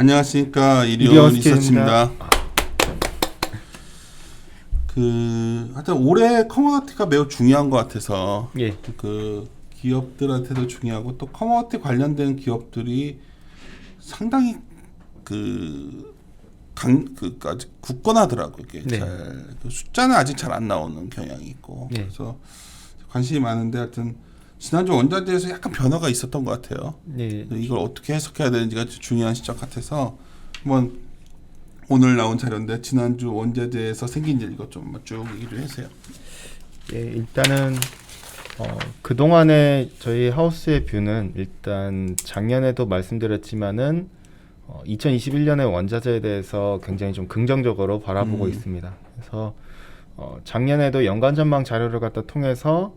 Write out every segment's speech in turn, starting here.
안녕하십니까, 이리온 리서치입니다. 하여튼 올해 커머니티가 매우 중요한 것 같아서 예. 기업들한테도 중요하고 또 커머니티 관련된 기업들이 상당히 아직 굳건하더라고요. 이게 네. 숫자는 아직 잘 안 나오는 경향이 있고 네. 그래서 관심이 많은데 하여튼 지난주 원자재에서 약간 변화가 있었던 것 같아요. 네. 이걸 어떻게 해석해야 되는지가 중요한 시점 같아서 한번 오늘 나온 자료인데 지난주 원자재에서 생긴 일 이것 좀 쭉 얘기를 해주세요. 예, 일단은 그동안의 저희 하우스의 뷰는 일단 작년에도 말씀드렸지만은 2021년의 원자재에 대해서 굉장히 좀 긍정적으로 바라보고 있습니다. 그래서 작년에도 연간 전망 자료를 갖다 통해서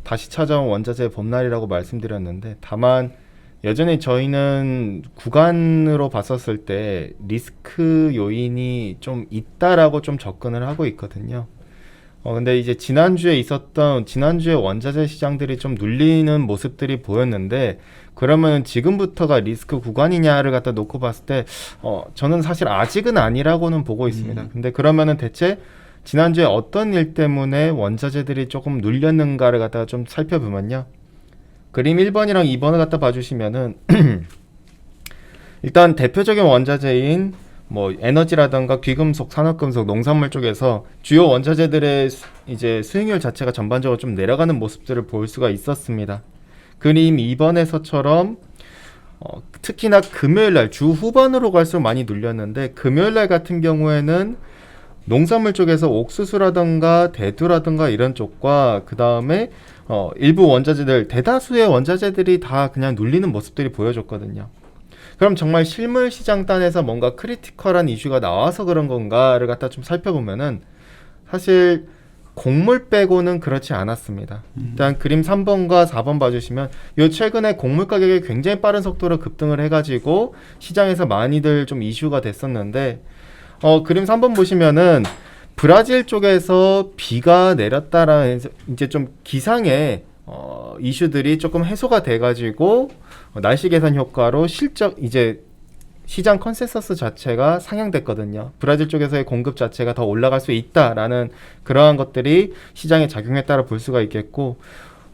다시 찾아온 원자재 봄날이라고 말씀드렸는데, 다만 여전히 저희는 구간으로 봤었을 때 리스크 요인이 좀 있다라고 좀 접근을 하고 있거든요. 근데 이제 지난주에 원자재 시장들이 좀 눌리는 모습들이 보였는데, 그러면 지금부터가 리스크 구간이냐를 갖다 놓고 봤을 때 저는 사실 아직은 아니라고는 보고 있습니다. 근데 그러면은 대체 지난주에 어떤 일 때문에 원자재들이 조금 눌렸는가를 갖다가 좀 살펴보면요. 그림 1번이랑 2번을 갖다 봐주시면은 일단 대표적인 원자재인 뭐 에너지라든가 귀금속, 산업금속, 농산물 쪽에서 주요 원자재들의 이제 수익률 자체가 전반적으로 좀 내려가는 모습들을 볼 수가 있었습니다. 그림 2번에서처럼 특히나 금요일날 주 후반으로 갈수록 많이 눌렸는데, 금요일날 같은 경우에는 농산물 쪽에서 옥수수라든가 대두라든가 이런 쪽과 그 다음에 일부 원자재들, 대다수의 원자재들이 다 그냥 눌리는 모습들이 보여줬거든요. 그럼 정말 실물 시장 단에서 뭔가 크리티컬한 이슈가 나와서 그런 건가를 갖다 좀 살펴보면은 사실 곡물 빼고는 그렇지 않았습니다. 일단 그림 3번과 4번 봐주시면 요 최근에 곡물 가격이 굉장히 빠른 속도로 급등을 해가지고 시장에서 많이들 좀 이슈가 됐었는데, 그림 3번 보시면은 브라질 쪽에서 비가 내렸다라는 이제 좀 기상의 이슈들이 조금 해소가 돼가지고 날씨 개선 효과로 이제 시장 컨센서스 자체가 상향됐거든요. 브라질 쪽에서의 공급 자체가 더 올라갈 수 있다라는 그러한 것들이 시장에 작용했다고 볼 수가 있겠고,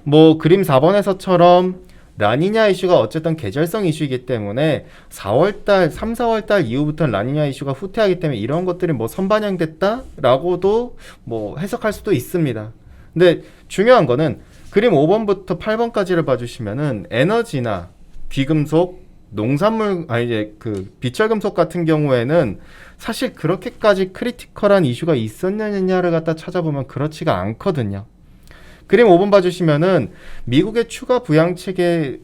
뭐 그림 4번에서처럼 라니냐 이슈가 어쨌든 계절성 이슈이기 때문에 4월달, 3, 4월달 이후부터는 라니냐 이슈가 후퇴하기 때문에 이런 것들이 뭐 선반영됐다라고도 뭐 해석할 수도 있습니다. 근데 중요한 거는 그림 5번부터 8번까지를 봐주시면은 에너지나 귀금속, 농산물, 이제 비철금속 같은 경우에는 사실 그렇게까지 크리티컬한 이슈가 있었느냐를 갖다 찾아보면 그렇지가 않거든요. 그림 5번 봐주시면은 미국의 추가 부양책에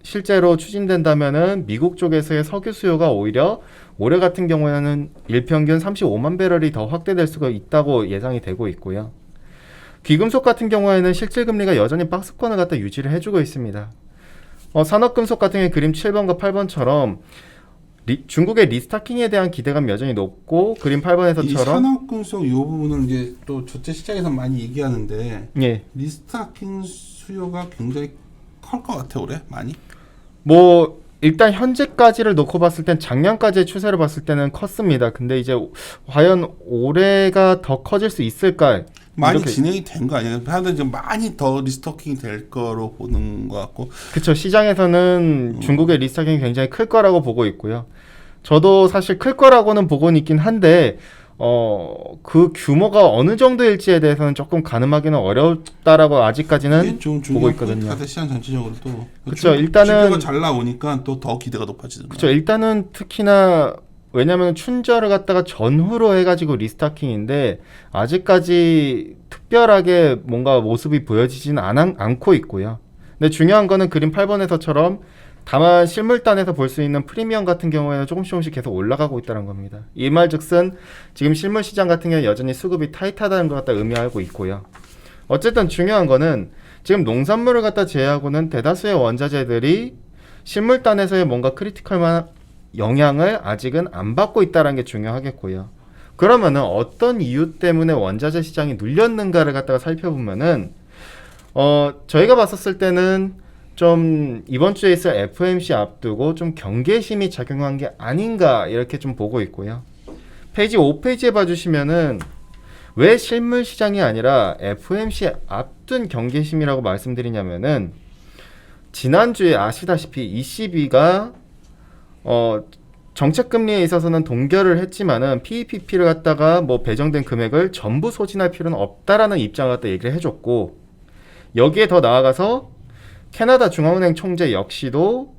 실제로 추진된다면은 미국 쪽에서의 석유 수요가 오히려 올해 같은 경우에는 일평균 35만 배럴이 더 확대될 수가 있다고 예상이 되고 있고요. 귀금속 같은 경우에는 실질금리가 여전히 박스권을 갖다 유지를 해주고 있습니다. 산업금속 같은 경우에 그림 7번과 8번처럼 중국의 리스타킹에 대한 기대감이 여전히 높고, 그림 8번에서처럼 이 산업금속 이 부분은 이제 또 저체 시장에서 많이 얘기하는데, 예. 리스타킹 수요가 굉장히 클 것 같아 올해 많이. 뭐 일단 현재까지를 놓고 봤을 땐 작년까지의 추세를 봤을 때는 컸습니다. 근데 이제 과연 올해가 더 커질 수 있을까? 많이 진행이 된 거 아니에요? 하여튼 지금 많이 더 리스토킹이 될 거로 보는 것 같고. 그렇죠. 시장에서는 중국의 리스토킹이 굉장히 클 거라고 보고 있고요. 저도 사실 클 거라고는 보고는 있긴 한데 그 규모가 어느 정도일지에 대해서는 조금 가늠하기는 어렵다라고 아직까지는 보고 있거든요. 시장 전체적으로도. 그렇죠. 일단은 지표가 잘 나오니까 또 더 기대가 높아지는. 그렇죠. 일단은 특히나 왜냐하면 춘절을 갖다가 전후로 해가지고 리스타킹인데 아직까지 특별하게 뭔가 모습이 보여지지는 않고 있고요. 근데 중요한 거는 그림 8번에서처럼 다만 실물단에서 볼 수 있는 프리미엄 같은 경우에는 조금씩 계속 올라가고 있다는 겁니다. 이 말즉슨 지금 실물 시장 같은 경우는 여전히 수급이 타이트하다는 것 갖다 의미하고 있고요. 어쨌든 중요한 거는 지금 농산물을 갖다 제외하고는 대다수의 원자재들이 실물단에서의 뭔가 크리티컬한 영향을 아직은 안 받고 있다는 게 중요하겠고요. 그러면은 어떤 이유 때문에 원자재 시장이 눌렸는가를 갖다가 살펴보면은 저희가 봤었을 때는 좀 이번 주에 있을 FOMC 앞두고 좀 경계심이 작용한 게 아닌가 이렇게 좀 보고 있고요. 페이지 5페이지에 봐주시면은 왜 실물 시장이 아니라 FOMC 앞둔 경계심이라고 말씀드리냐면은 지난주에 아시다시피 ECB가 정책 금리에 있어서는 동결을 했지만은 PEPP를 갖다가 뭐 배정된 금액을 전부 소진할 필요는 없다라는 입장을 갖다 얘기를 해줬고, 여기에 더 나아가서 캐나다 중앙은행 총재 역시도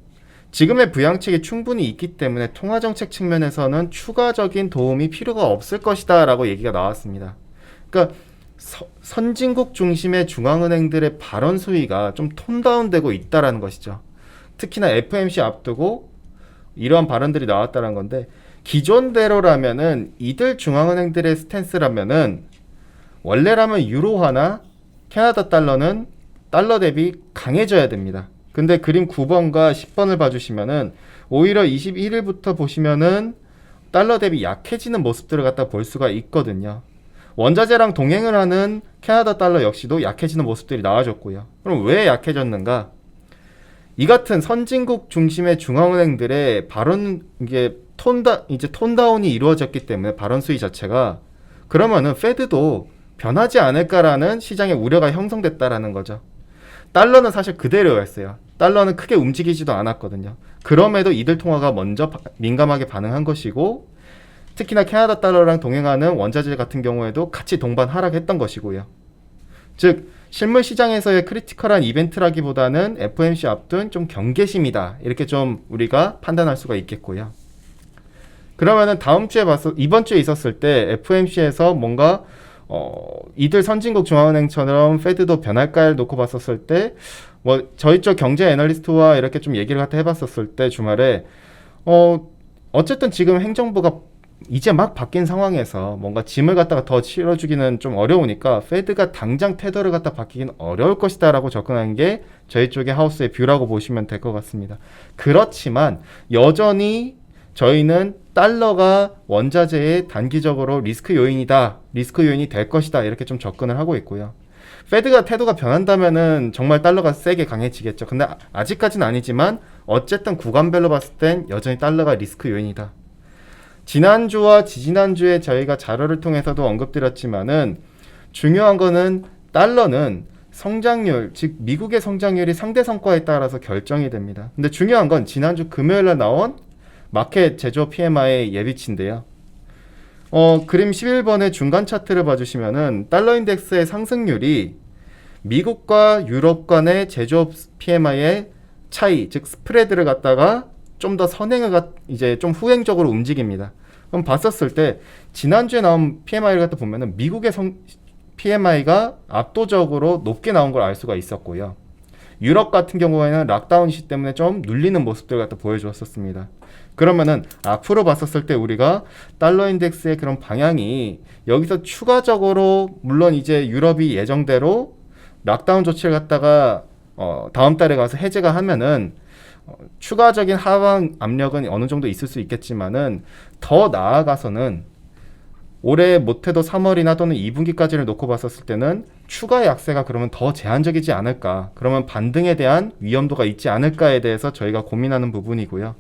지금의 부양책이 충분히 있기 때문에 통화정책 측면에서는 추가적인 도움이 필요가 없을 것이다 라고 얘기가 나왔습니다. 그러니까 선진국 중심의 중앙은행들의 발언 수위가 좀 톤다운되고 있다라는 것이죠. 특히나 FOMC 앞두고 이러한 발언들이 나왔다는 건데, 기존대로라면은 이들 중앙은행들의 스탠스라면은 원래라면 유로화나 캐나다 달러는 달러 대비 강해져야 됩니다. 근데 그림 9번과 10번을 봐주시면은 오히려 21일부터 보시면은 달러 대비 약해지는 모습들을 갖다 볼 수가 있거든요. 원자재랑 동행을 하는 캐나다 달러 역시도 약해지는 모습들이 나와줬고요. 그럼 왜 약해졌는가? 이 같은 선진국 중심의 중앙은행들의 발언, 이게 톤다운이 이루어졌기 때문에 발언 수위 자체가, 그러면은 페드도 변하지 않을까라는 시장의 우려가 형성됐다라는 거죠. 달러는 사실 그대로였어요. 달러는 크게 움직이지도 않았거든요. 그럼에도 이들 통화가 먼저 민감하게 반응한 것이고, 특히나 캐나다 달러랑 동행하는 원자재 같은 경우에도 같이 동반 하락했던 것이고요. 즉 실물 시장에서의 크리티컬한 이벤트라기보다는 FOMC 앞둔 좀 경계심이다, 이렇게 좀 우리가 판단할 수가 있겠고요. 그러면은 이번 주에 있었을 때 FOMC에서 뭔가 이들 선진국 중앙은행처럼 페드도 변할까를 놓고 봤었을 때, 뭐 저희 쪽 경제 애널리스트와 이렇게 좀 얘기를 갖다 해봤었을 때 주말에 어쨌든 지금 행정부가 이제 막 바뀐 상황에서 뭔가 짐을 갖다가 더 실어주기는 좀 어려우니까 페드가 당장 태도를 갖다 바뀌긴 어려울 것이다 라고 접근한 게 저희 쪽의 하우스의 뷰라고 보시면 될 것 같습니다. 그렇지만 여전히 저희는 달러가 원자재의 단기적으로 리스크 요인이 될 것이다, 이렇게 좀 접근을 하고 있고요. 페드가 태도가 변한다면은 정말 달러가 세게 강해지겠죠. 근데 아직까지는 아니지만 어쨌든 구간별로 봤을 땐 여전히 달러가 리스크 요인이다. 지난주와 지지난주에 저희가 자료를 통해서도 언급드렸지만은 중요한 거는 달러는 성장률, 즉 미국의 성장률이 상대 성과에 따라서 결정이 됩니다. 근데 중요한 건 지난주 금요일날 나온 마켓 제조업 PMI 예비치인데요. 그림 11번의 중간 차트를 봐주시면은 달러 인덱스의 상승률이 미국과 유럽 간의 제조업 PMI의 차이, 즉 스프레드를 갖다가 좀 더 이제 좀 후행적으로 움직입니다. 그럼 봤었을 때 지난주에 나온 PMI를 갖다 보면은 미국의 PMI가 압도적으로 높게 나온 걸 알 수가 있었고요. 유럽 같은 경우에는 락다운 시 때문에 좀 눌리는 모습들을 갖다 보여주었었습니다. 그러면은 앞으로 봤었을 때 우리가 달러 인덱스의 그런 방향이 여기서 추가적으로, 물론 이제 유럽이 예정대로 락다운 조치를 갖다가 다음 달에 가서 해제가 하면은 추가적인 하방 압력은 어느 정도 있을 수 있겠지만은 더 나아가서는 올해 못해도 3월이나 또는 2분기까지를 놓고 봤었을 때는 추가 약세가 그러면 더 제한적이지 않을까, 그러면 반등에 대한 위험도가 있지 않을까에 대해서 저희가 고민하는 부분이고요.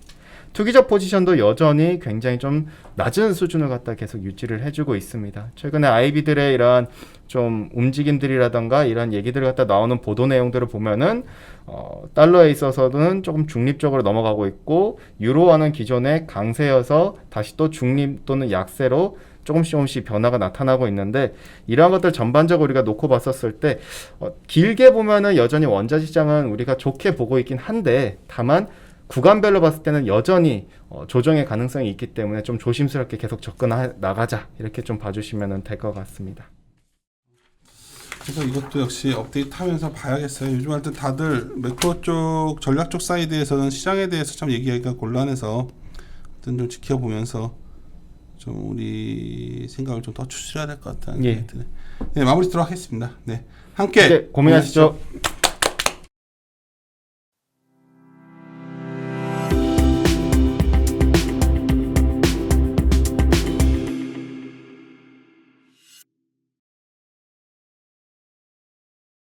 투기적 포지션도 여전히 굉장히 좀 낮은 수준을 갖다 계속 유지를 해주고 있습니다. 최근에 IB들의 이러한 좀 움직임들이라던가 이런 얘기들 갖다 나오는 보도 내용들을 보면은 달러에 있어서는 조금 중립적으로 넘어가고 있고, 유로화는 기존에 강세여서 다시 또 중립 또는 약세로 조금씩 변화가 나타나고 있는데, 이러한 것들 전반적으로 우리가 놓고 봤었을 때 길게 보면은 여전히 원자재 시장은 우리가 좋게 보고 있긴 한데, 다만 구간별로 봤을 때는 여전히 조정의 가능성이 있기 때문에 좀 조심스럽게 계속 접근해 나가자, 이렇게 좀 봐주시면 될 것 같습니다. 그래서 이것도 역시 업데이트하면서 봐야겠어요. 요즘 하여튼 다들 매크로 쪽, 전략 쪽 사이드에서는 시장에 대해서 참 얘기하기가 곤란해서 하여튼 좀 지켜보면서 좀 우리 생각을 좀 더 추스려야 될 것 같다는 생각이 드네. 네, 마무리 들어가겠습니다. 네, 함께 고민하시죠.